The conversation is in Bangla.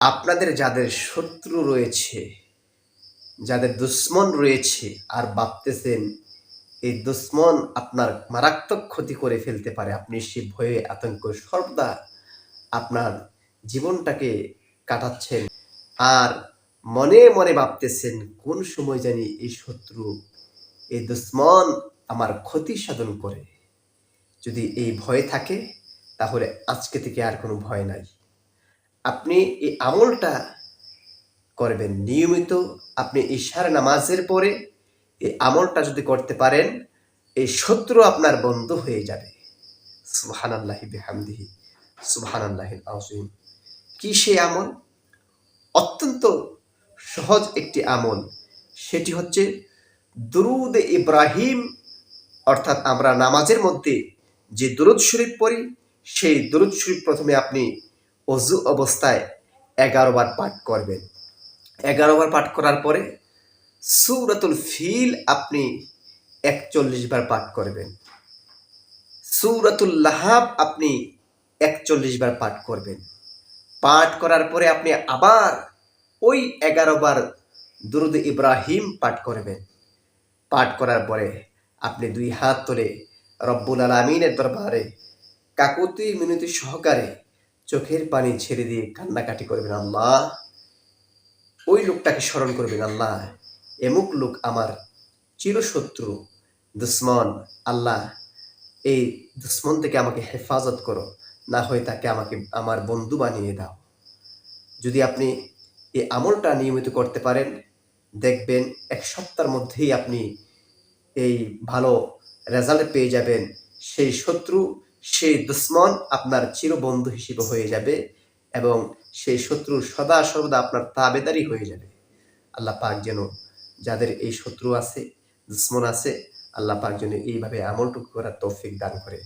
আপনাদের যাদের শত্রু রয়েছে, যাদের দুশ্মন রয়েছে আর ভাবতেছেন এই দুশ্মন আপনার মারাত্মক ক্ষতি করে ফেলতে পারে, আপনি সে ভয়ে আতঙ্ক সর্বদা আপনার জীবনটাকে কাটাচ্ছেন আর মনে মনে ভাবতেছেন কোন সময় জানি এই শত্রু, এই দুশ্মন আমার ক্ষতি সাধন করে। যদি এই ভয় থাকে তাহলে আজকে থেকে আর কোনো ভয় নাই। আপনি এই আমলটা করবেন নিয়মিত। আপনি ঈশার নামাজের পরে এই আমলটা যদি করতে পারেন, এই শত্রু আপনার বন্ধু হয়ে যাবে। সুবহানাল্লাহি বিহামদিহি, সুবহানাল্লাহিল আযীম। কি সেই আমল? অত্যন্ত সহজ একটি আমল। সেটি হচ্ছে দুরুদ ইব্রাহিম, অর্থাৎ আমরা নামাজের মধ্যে যে দুরুদ শরীফ পড়ি, সেই দুরুদ শরীফ প্রথমে আপনি অজু অবস্থায় 11 বার পাঠ করবেন। 11 বার পাঠ করার পরে সূরাতুল ফিল আপনি 41 বার পাঠ করবেন। সূরাতুল লাহাব আপনি 41 বার পাঠ করবেন। পাঠ করার পরে আপনি আবার ওই 11 বার দুরুদ ইব্রাহিম পাঠ করবেন। পাঠ করার পরে আপনি 2 হাত তুলে রব্বুল আলামিনের দরবারে কাকুতি মিনতি সহকারে চোখের পানি ছেড়ে দিয়ে কান্নাকাটি করবেন। আল্লাহ, ওই লোকটাকে স্মরণ করবেন, আল্লাহ এমুক লোক আমার চিরশত্রু, দুশ্মন, আল্লাহ এই দুশ্মন থেকে আমাকে হেফাজত করো, না হয় তাকে আমাকে আমার বন্ধু বানিয়ে দাও। যদি আপনি এই আমলটা নিয়মিত করতে পারেন, দেখবেন 1 সপ্তাহের মধ্যেই আপনি এই ভালো রেজাল্ট পেয়ে যাবেন। সেই শত্রু, সেই দুশ্মন আপনার চিরবন্ধু হিসেবে হয়ে যাবে এবং সেই শত্রু সদা সর্বদা আপনার তাবেদারি হয়ে যাবে। আল্লাহ পাক যেন যাদের এই শত্রু আছে, দুশ্মন আছে, আল্লাহ পাক যেন এইভাবে আমলটুকু করার তৌফিক দান করে।